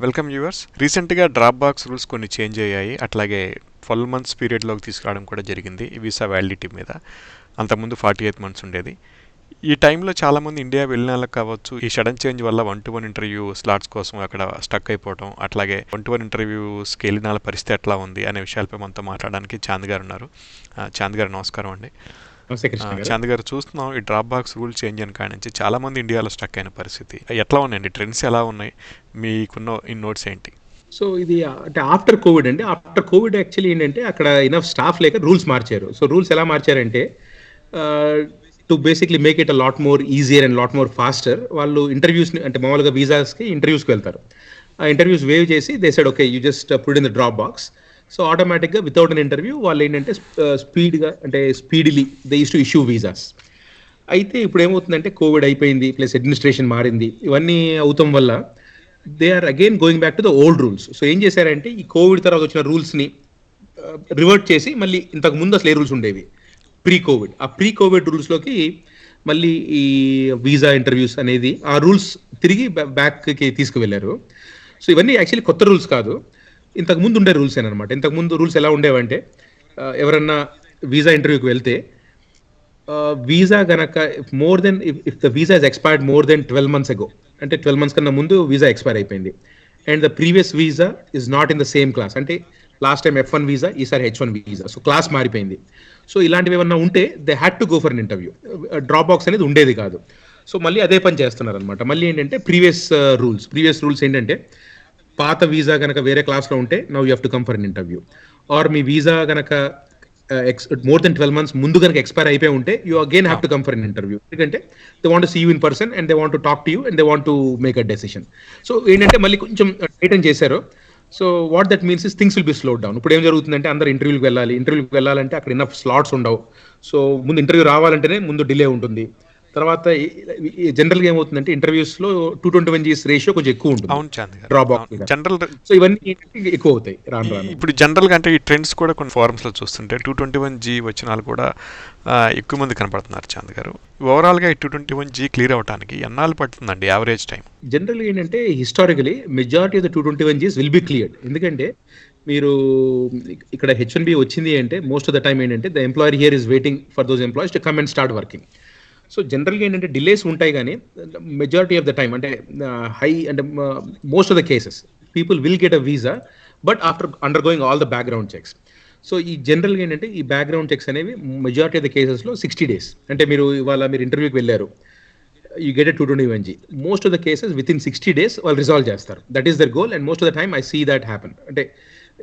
Welcome viewers. రీసెంట్గా drop box rules కొన్ని change అయ్యాయి. అట్లాగే 12 మంత్స్ పీరియడ్లోకి తీసుకురావడం కూడా జరిగింది ఈ వీసా వ్యాలిడిటీ మీద. అంతకుముందు 48 మంత్స్ ఉండేది. ఈ టైంలో చాలామంది ఇండియా వెళ్ళిన వాళ్ళకి కావచ్చు, ఈ సడన్ చేంజ్ వల్ల 1-to-1 ఇంటర్వ్యూ స్లాట్స్ కోసం అక్కడ స్టక్ అయిపోవడం, అట్లాగే 1-to-1 ఇంటర్వ్యూస్కి వెళ్ళిన వాళ్ళ పరిస్థితి ఎట్లా ఉంది అనే విషయాలపై మనతో మాట్లాడడానికి చాంద్ గారు ఉన్నారు. చాంద్ గారు నమస్కారం అండి. చాంద్ గారు, చూస్తున్నాం ఈ డ్రాప్ బాక్స్ రూల్ చేంజ్ అయిన కాడి నుంచి చాలామంది ఇండియాలో స్టక్ అయిన పరిస్థితి ఎట్లా ఉన్నాయండి? ట్రెండ్స్ ఎలా ఉన్నాయి? మీకున్న ఈ నోట్స్ ఏంటి? సో ఇది అంటే ఆఫ్టర్ కోవిడ్ అండి. ఆఫ్టర్ కోవిడ్ యాక్చువల్లీ ఏంటంటే అక్కడ ఇనఫ్ స్టాఫ్ లేక రూల్స్ మార్చారు. సో రూల్స్ ఎలా మార్చారంటే to basically make it a lot more easier and lot more faster. వాళ్ళు ఇంటర్వ్యూస్ అంటే మామూలుగా వీసాస్కి ఇంటర్వ్యూస్కి వెళ్తారు. ఆ ఇంటర్వ్యూస్ వేవ్ చేసి they said okay you just put in the drop box. So ఆటోమేటిక్గా వితౌట్ అన్ ఇంటర్వ్యూ వాళ్ళు ఏంటంటే స్పీడ్గా అంటే speedily they used to issue visas. అయితే ఇప్పుడు ఏమవుతుందంటే కోవిడ్ అయిపోయింది, ప్లస్ అడ్మినిస్ట్రేషన్ మారింది, ఇవన్నీ అవుతాం వల్ల they are again going back to the old rules. So ఏం చేశారంటే ఈ కోవిడ్ తర్వాత వచ్చిన రూల్స్ని రివర్ట్ చేసి మళ్ళీ ఇంతకు ముందు అసలు ఏ రూల్స్ ఉండేవి ప్రీ కోవిడ్, ఆ ప్రీ కోవిడ్ రూల్స్లోకి మళ్ళీ ఈ వీసా ఇంటర్వ్యూస్ అనేది ఆ రూల్స్ తిరిగి బ్యాక్కి తీసుకువెళ్ళారు. సో ఇవన్నీ యాక్చువల్లీ కొత్త రూల్స్ కాదు, ఇంతకు ముందు ఉండే రూల్స్ అనమాట. ఇంతకు ముందు రూల్స్ ఎలా ఉండేవంటే ఎవరన్నా వీసా ఇంటర్వ్యూకి వెళ్తే వీసా గనక more than if the visa is expired more than 12 months అగో, అంటే 12 months కన్నా ముందు వీసా ఎక్స్పైర్ అయిపోయింది, and the previous visa is not in the same class, అంటే లాస్ట్ టైం F1 వీసా, ఈసారి H1 వీసా, సో క్లాస్ మారిపోయింది. So ఇలాంటివి ఏమన్నా ఉంటే they had to go for an interview. Drop box అనేది ఉండేది కాదు. సో మళ్ళీ అదే పని చేస్తున్నారు అనమాట. మళ్ళీ ఏంటంటే ప్రీవియస్ రూల్స్ ఏంటంటే పాత వీసా కనుక వేరే క్లాస్లో ఉంటే now you have to come for an interview. Or మీ వీసా కనుక మోర్ దెన్ 12 months ముందు కనుక ఎక్స్పైర్ అయిపోయి ఉంటే you again have to come for an interview. ఎందుకంటే they want to see you in person and they want to talk to you and they want to make a decision. So ఏంటంటే మళ్ళీ కొంచెం tighten చేశారు. So what that means is things will be slow down. ఇప్పుడు ఏం జరుగుతుందంటే అందరు ఇంటర్వ్యూకి వెళ్ళాలంటే అక్కడ ఇన్నఫ్ స్లాట్స్ ఉండవు. సో ముందు ఇంటర్వ్యూ రావాలంటేనే ముందు డిలే ఉంటుంది. తర్వాత జనరల్గా ఏమవుతుందంటే ఇంటర్వ్యూస్లో 221G రేషియో కొంచెం ఎక్కువ ఉంటుంది డ్రాప్ బాక్స్. జనరల్ సో ఇవన్నీ ఎక్కువ అవుతాయి రాను. ఇప్పుడు జనరల్గా అంటే ఈ ట్రెండ్స్ కూడా కొన్ని ఫారమ్స్లో చూస్తుంటే 221G వచ్చిన వాళ్ళు కూడా ఎక్కువ మంది కనపడుతున్నారు. చాంద్ గారు, ఓవరాల్గా ఈ 221G క్లియర్ అవడానికి ఎన్నాళ్ళు పడుతుందండి యావరేజ్ టైం? జనరల్గా ఏంటంటే historically majority of the 221Gs will be cleared. ఎందుకంటే మీరు ఇక్కడ H1B వచ్చింది అంటే మోస్ట్ ఆఫ్ ద టైం ఏంటంటే the employer here is waiting for those employees to come and start working. So జనరల్గా ఏంటంటే డిలేస్ ఉంటాయి, కానీ మెజారిటీ ఆఫ్ ద టైం అంటే హై అంటే most of the cases people will get a visa but after under going all the background checks. So ఈ జనరల్గా ఏంటంటే ఈ బ్యాక్గ్రౌండ్ చెక్స్ అనేవి మెజారిటీ ఆఫ్ ద కేసెస్లో 60 days. అంటే మీరు ఇవాళ మీరు ఇంటర్వ్యూకి వెళ్ళారు, you get a 221G. Most of the cases within 60 days వాళ్ళు రిజాల్వ్ చేస్తారు. That is their goal and most of the time I see that happen. అంటే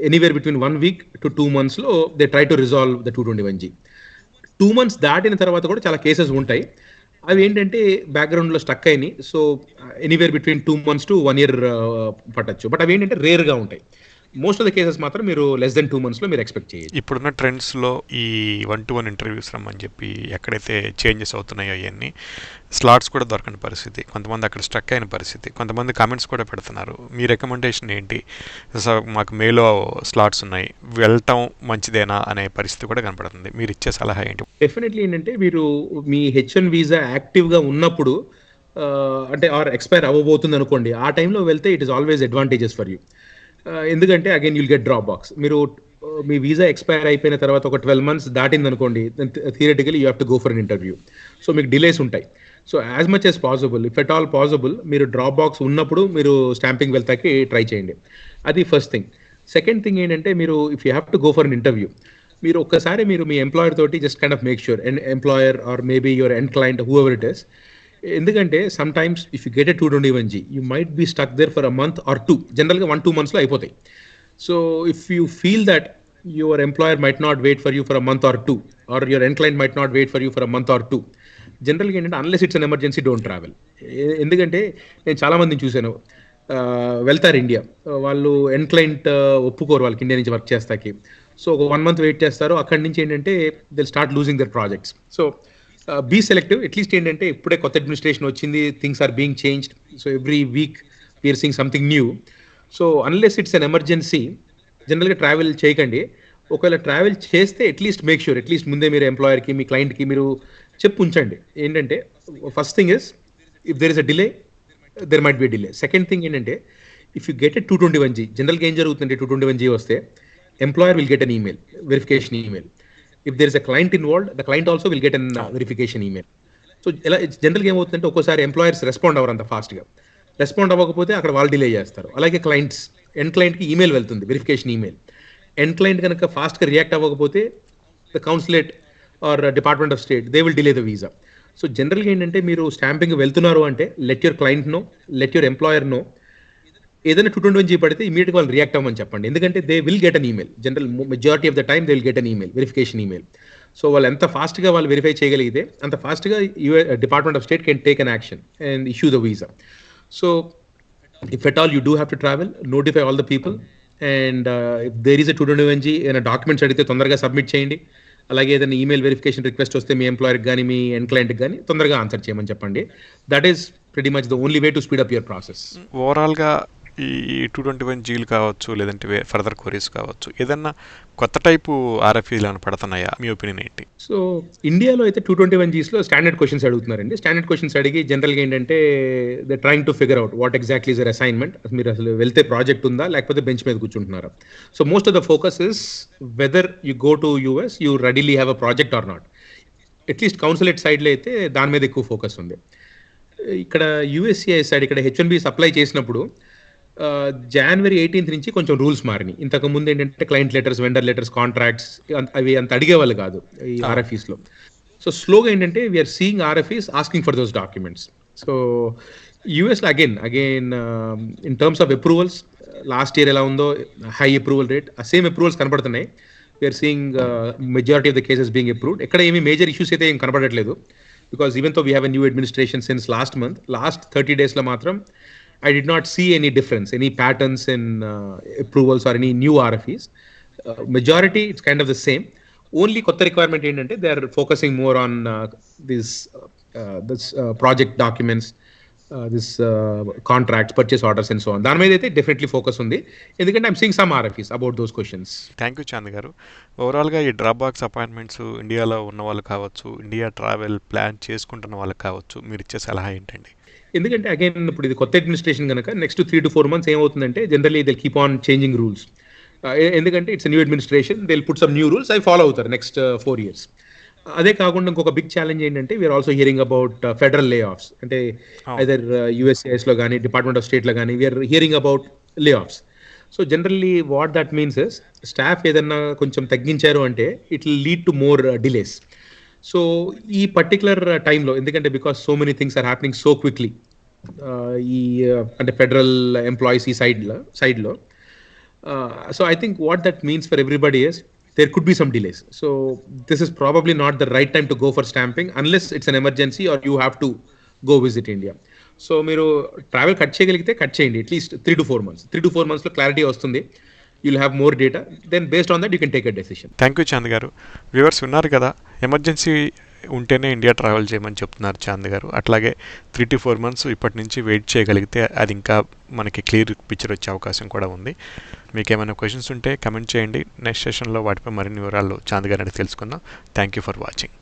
ఎనీవేర్ బిట్వీన్ 1 week to 2 monthsలో they try to resolve the 221G. 2 months దాటిన తర్వాత కూడా చాలా cases ఉంటాయి, అవి ఏంటంటే బ్యాక్గ్రౌండ్లో స్టక్ అయినాయి. So anywhere between 2 months to 1 year పట్టచ్చు. బట్ అవి ఏంటంటే రేర్గా ఉంటాయి. మోస్ట్ ఆఫ్ ద కేసెస్ మాత్రం మీరు లెస్ దెన్ 2 monthsలో మీరు ఎక్స్పెక్ట్ చేయొచ్చు. ఇప్పుడున్న ట్రెండ్స్లో ఈ 1-to-1 ఇంటర్వ్యూస్ రమ్మని చెప్పి ఎక్కడైతే చేంజెస్ అవుతున్నాయో అవన్నీ స్లాట్స్ కూడా దొరకని పరిస్థితి, కొంతమంది అక్కడ స్ట్రక్ అయిన పరిస్థితి, కొంతమంది కామెంట్స్ కూడా పెడుతున్నారు. మీ రికమెండేషన్ ఏంటి? మాకు మేలో స్లాట్స్ ఉన్నాయి, వెళ్ళటం మంచిదేనా అనే పరిస్థితి కూడా కనపడుతుంది. మీరు ఇచ్చే సలహా ఏంటి? డెఫినెట్లీ ఏంటంటే మీరు మీ H1 వీసా యాక్టివ్గా ఉన్నప్పుడు అంటే ఆర్ ఎక్స్పైర్ అవ్వబోతుంది అనుకోండి, ఆ టైంలో వెళ్తే it is always advantages for you. ఎందుకంటే again you'll get drop box. మీరు మీ వీసా ఎక్స్పైర్ అయిపోయిన తర్వాత ఒక 12 months దాటింది అనుకోండి, theoretically you have to go for an interview. So మీకు డిలేస్ ఉంటాయి. So as much as possible, if at all possible, మీరు డ్రాప్ బాక్స్ ఉన్నప్పుడు మీరు స్టాంపింగ్ వెళ్తాకి ట్రై చేయండి. అది ఫస్ట్ థింగ్. సెకండ్ థింగ్ ఏంటంటే మీరు if you have to go for an interview, మీరు ఒక్కసారి మీరు మీ ఎంప్లాయర్ తోటి just kind of make sure, and employer or maybe your end client whoever it is. ఎందుకంటే sometimes if you get a 221G you might be stuck there for a month or 2. జనరల్గా 1-2 monthsలో అయిపోతాయి. So if you feel that your employer might not wait for you for a month or 2, or your end client might not wait for you for a month or 2, జనరల్గా ఏంటంటే unless it's an emergency don't travel. ఎందుకంటే నేను చాలామందిని చూశాను, వెళ్తారు India, వాళ్ళు end client ఒప్పుకోరు వాళ్ళకి ఇండియా నుంచి వర్క్ చేస్తాకి. సో ఒక 1 month వెయిట్ చేస్తారు, అక్కడి నుంచి ఏంటంటే they start losing their projects. So be selective. At least ఏంటంటే ఇప్పుడే కొత్త అడ్మినిస్ట్రేషన్ వచ్చింది, things are being changed. So every week we're seeing something new. So unless it's an emergency జనరల్గా ట్రావెల్ చేయకండి. ఒకవేళ ట్రావెల్ చేస్తే అట్లీస్ట్ మేక్ ష్యూర్, అట్లీస్ట్ ముందే మీరు ఎంప్లాయర్కి మీ క్లయింట్కి మీరు చెప్పు ఉంచండి. ఏంటంటే first thing is if there is a delay there might be delay. Second thing ఏంటంటే if you get a 221G, జనరల్గా ఏం జరుగుతుందంటే 221G వస్తే employer will get an email, verification email. If there is a client involved, the client also will get an verification email. So ఇలా జనరల్గా ఏమవుతుందంటే ఒక్కోసారి employers respond అవ్వరు అంత ఫాస్ట్గా. రెస్పాండ్ అవ్వకపోతే అక్కడ వాళ్ళు డిలే చేస్తారు. అలాగే క్లయింట్స్, ఎండ్ క్లయింట్కి ఈమెయిల్ వెళ్తుంది, వెరిఫికేషన్ ఈమెయిల్. ఎండ్ క్లయింట్ కనుక ఫాస్ట్గా రియాక్ట్ అవ్వకపోతే the consulate or department of state they will delay the visa. So జనరల్గా ఏంటంటే మీరు స్టాంపింగ్ వెళ్తున్నారు అంటే let your client know, let your employer know. ఏదైనా 221G పడితే ఇమీడియట్గా వాళ్ళు రియాక్ట్ అవ్వమని చెప్పండి. ఎందుకంటే they will get an email. General majority of the time they will get an email, verification email. So వాళ్ళు ఎంత ఫాస్ట్గా వాళ్ళు వెరిఫై చేయగలిగితే అంత ఫాస్ట్గా department of state can take an action and issue the visa. So if at all you do have to travel, notify all the people, and if there is a 221G ఏదైనా documents అడిగితే తొందరగా submit చేయండి. అలాగే ఏదైనా email verification request వస్తే మీ ఎంప్లాయర్కి కానీ మీ end క్లయింట్కి కానీ తొందరగా ఆన్సర్ చేయమని చెప్పండి. That is pretty much the only way to speed up your process. ఓవరాల్గా ఈ 221Gలు కావచ్చు, లేదంటే ఫర్దర్ క్వరీస్ కావచ్చు, ఏదన్నా కొత్త టైపు ఆర్ఎఫ్ఈలు ఏమైనా పడుతున్నాయా? మీ ఒపీనియన్ ఏంటి? సో ఇండియాలో అయితే 221Gsలో స్టాండర్డ్ క్వశ్చన్స్ అడుగుతున్నారండి. స్టాండర్డ్ క్వశ్చన్స్ అడిగి జనరల్గా ఏంటంటే they trying to figure out what exactly is your assignment. మీరు అసలు వెళ్తే ప్రాజెక్ట్ ఉందా లేకపోతే బెంచ్ మీద కూర్చుంటున్నారా. So most of the focus is whether you go to US you readily have a project or not. At least consulate సైడ్లో అయితే దాని మీద ఎక్కువ ఫోకస్ ఉంది. ఇక్కడ యూఎస్సిఐ సైడ్ ఇక్కడ H1B అప్లై చేసినప్పుడు January 18th నుంచి కొంచెం రూల్స్ మారినాయి. ఇంతకు ముందు ఏంటంటే client letters, vendor letters, contracts అవి అంత అడిగేవాళ్ళు కాదు ఈ ఆర్ఎఫ్ఈస్లో. సో స్లోగా ఏంటంటే we're seeing RFEs asking for those documents. So యూఎస్లో again in terms of approvals last year ఎలా ఉందో హై అప్రూవల్ రేట్, ఆ సేమ్ అప్రూవల్స్ కనబడుతున్నాయి. We're seeing majority of the cases being approved. ఎక్కడ ఏమీ మేజర్ ఇష్యూస్ అయితే ఏం కనబడట్లేదు. Because even though we have a new administration since last month, last 30 daysలో మాత్రం I did not see any difference, any patterns in approvals or any new RFEs. Majority, it's kind of the same. Only kotta requirement ఏంటంటే they are focusing more on this project documents, this contracts, purchase orders and so on. దాని మీద అయితే definitely focus ఉంది. ఎందుకంటే I'm seeing some RFEs about those questions. Thank you Chand గారు. ఓవరాల్గా ఈ drop box appointments ఇండియాలో ఉన్న వాళ్ళు కావచ్చు, ఇండియా ట్రావెల్ ప్లాన్ చేసుకుంటున్న వాళ్ళకి కావచ్చు, మీరు ఇచ్చే సలహా ఏంటండి? ఎందుకంటే అగైన్ ఇప్పుడు ఇది కొత్త అడ్మినిస్ట్రేషన్ కనుక నెక్స్ట్ 3 to 4 months ఏమవుతుందంటే generally they keep on changing rules. ఎందుకంటే it's new administration, they will put some new rules, అవి ఫాలో అవుతారు నెక్స్ట్ 4 years. అదే కాకుండా ఇంకొక బిగ్ ఛాలెంజ్ ఏంటంటే we're also hearing about federal layoffs. అంటే ఐదర్ యుఎస్ఏఎస్లో కానీ డిపార్ట్మెంట్ ఆఫ్ స్టేట్లో కానీ we're hearing about layoffs. So generally what that means is staff ఏదన్నా కొంచెం తగ్గించారు అంటే it will lead to more delays. So ఈ పర్టికులర్ టైంలో ఎందుకంటే because so many things are happening so quickly ఈ అంటే ఫెడరల్ ఎంప్లాయీస్ ఈ సైడ్లో so I think what that means for everybody is there could be some delays. So this is probably not the right time to go for stamping unless it's an emergency or you have to go visit India. So మీరు travel cut చేయగలిగితే cut చేయండి at least 3 to 4 months. 3 to 4 monthsలో clarity వస్తుంది. you'll have more data, then based on that you can take a decision. Thank you Chand గారు. Viewers విన్నారు కదా, emergency ఉంటేనే India travel చేయమని చెప్తున్నారు చాంద్ గారు. అట్లాగే 3 to 4 months ఇప్పటి నుంచి వెయిట్ చేయగలిగితే అది ఇంకా మనకి క్లియర్ పిక్చర్ వచ్చే అవకాశం కూడా ఉంది. మీకు ఏమైనా క్వశ్చన్స్ ఉంటే కమెంట్ చేయండి. నెక్స్ట్ సెషన్లో వాటిపై మరిన్ని వివరాలు చాంద్ గారిని తెలుసుకుందాం. Thank you for watching.